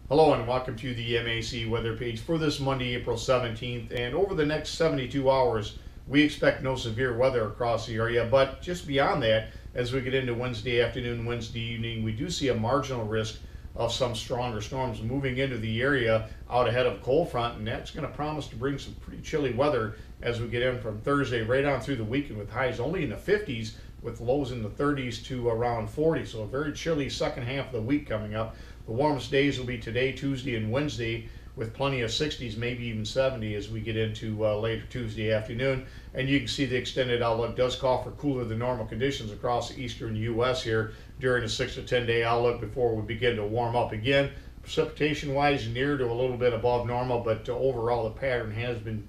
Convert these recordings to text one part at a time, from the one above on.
Hello and welcome to the MAC weather page for this Monday, April 17th. And over the next 72 hours, we expect no severe weather across the area. But just beyond that, as we get into Wednesday afternoon, Wednesday evening, we do see a marginal risk of some stronger storms moving into the area out ahead of a cold front. And that's going to promise to bring some pretty chilly weather as we get in from Thursday right on through the weekend, with highs only in the 50s with lows in the 30s to around 40. So a very chilly second half of the week coming up. The warmest days will be today, Tuesday, and Wednesday, with plenty of 60s, maybe even 70 as we get into later Tuesday afternoon. And you can see the extended outlook does call for cooler than normal conditions across the eastern U.S. here during the 6 to 10 day outlook before we begin to warm up again. Precipitation-wise, near to a little bit above normal, but overall the pattern has been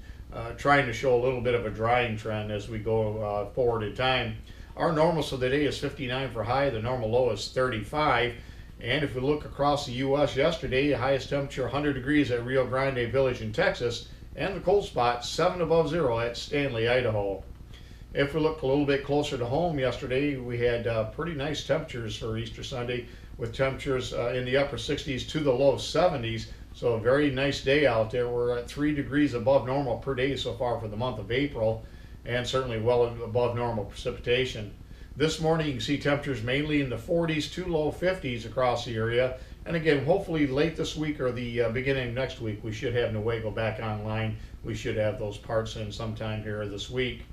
trying to show a little bit of a drying trend as we go forward in time. Our normal for the day is 59 for high. The normal low is 35. And if we look across the U.S. yesterday, the highest temperature 100 degrees at Rio Grande Village in Texas, and the cold spot 7 above zero at Stanley, Idaho. If we look a little bit closer to home yesterday, we had pretty nice temperatures for Easter Sunday, with temperatures in the upper 60s to the low 70s. So a very nice day out there. We're at 3 degrees above normal per day so far for the month of April, and certainly well above normal precipitation. This morning you can see temperatures mainly in the 40s to low 50s across the area. And again, hopefully late this week or the beginning of next week, we should have Newaygo back online. We should have those parts in sometime here this week.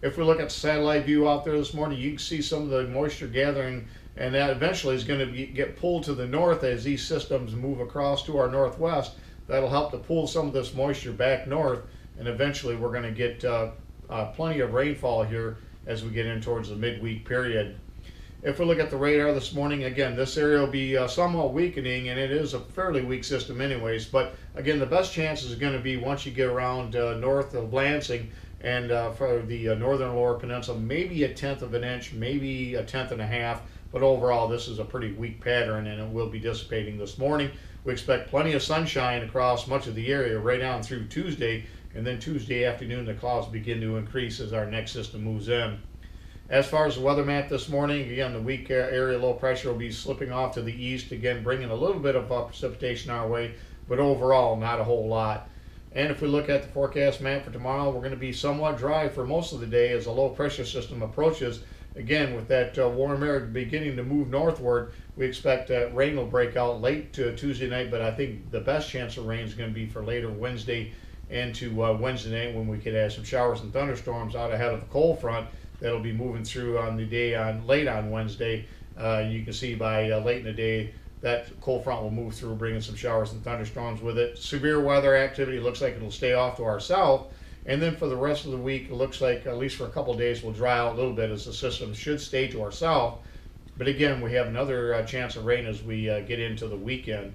If we look at the satellite view out there this morning, you can see some of the moisture gathering, and that eventually is going to get pulled to the north as these systems move across to our northwest. That'll help to pull some of this moisture back north, and eventually we're going to get plenty of rainfall here as we get in towards the midweek period. If we look at the radar this morning, again, this area will be somewhat weakening, and it is a fairly weak system anyways. But again, the best chance is going to be once you get around north of Lansing and for the northern lower peninsula, maybe 1/10 of an inch, maybe 1/10 and a half. But overall, this is a pretty weak pattern, and it will be dissipating this morning. We expect plenty of sunshine across much of the area right on through Tuesday, and then Tuesday afternoon the clouds begin to increase as our next system moves in. As far as the weather map this morning, again, the weak area low pressure will be slipping off to the east, again bringing a little bit of precipitation our way, but overall not a whole lot. And if we look at the forecast map for tomorrow, we're going to be somewhat dry for most of the day as the low pressure system approaches. Again, with that warm air beginning to move northward, we expect that rain will break out late to Tuesday night, but I think the best chance of rain is going to be for later Wednesday into Wednesday night, when we could have some showers and thunderstorms out ahead of the cold front that'll be moving through on the day late on Wednesday. You can see by late in the day that cold front will move through, bringing some showers and thunderstorms with it. Severe weather activity looks like it'll stay off to our south. And then for the rest of the week, it looks like, at least for a couple of days, we'll dry out a little bit as the system should stay to our south. But again, we have another chance of rain as we get into the weekend.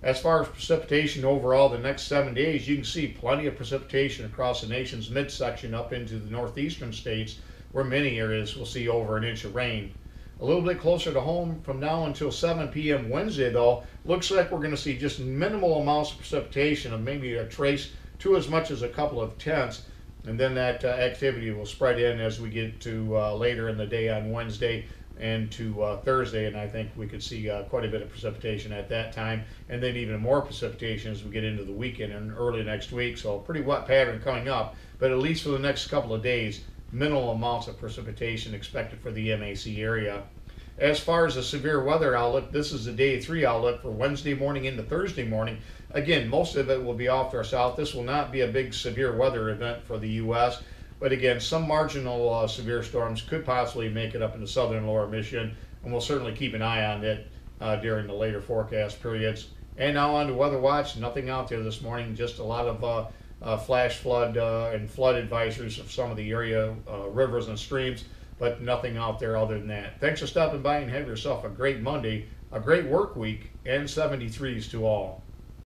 As far as precipitation overall, the next 7 days, you can see plenty of precipitation across the nation's midsection up into the northeastern states, where many areas will see over an inch of rain. A little bit closer to home from now until 7 p.m. Wednesday, though, looks like we're going to see just minimal amounts of precipitation, of maybe a trace to as much as a couple of tenths, and then that activity will spread in as we get to later in the day on Wednesday and to Thursday, and I think we could see quite a bit of precipitation at that time, and then even more precipitation as we get into the weekend and early next week. So a pretty wet pattern coming up, but at least for the next couple of days, minimal amounts of precipitation expected for the MAC area. As far as the severe weather outlook, this is the day 3 outlook for Wednesday morning into Thursday morning. Again, most of it will be off to our south. This will not be a big severe weather event for the U.S., but again, some marginal severe storms could possibly make it up into southern lower Michigan, and we'll certainly keep an eye on it during the later forecast periods. And now on to Weather Watch. Nothing out there this morning, just a lot of flash flood and flood advisories of some of the area rivers and streams, but nothing out there other than that. Thanks for stopping by, and have yourself a great Monday, a great work week, and 73s to all.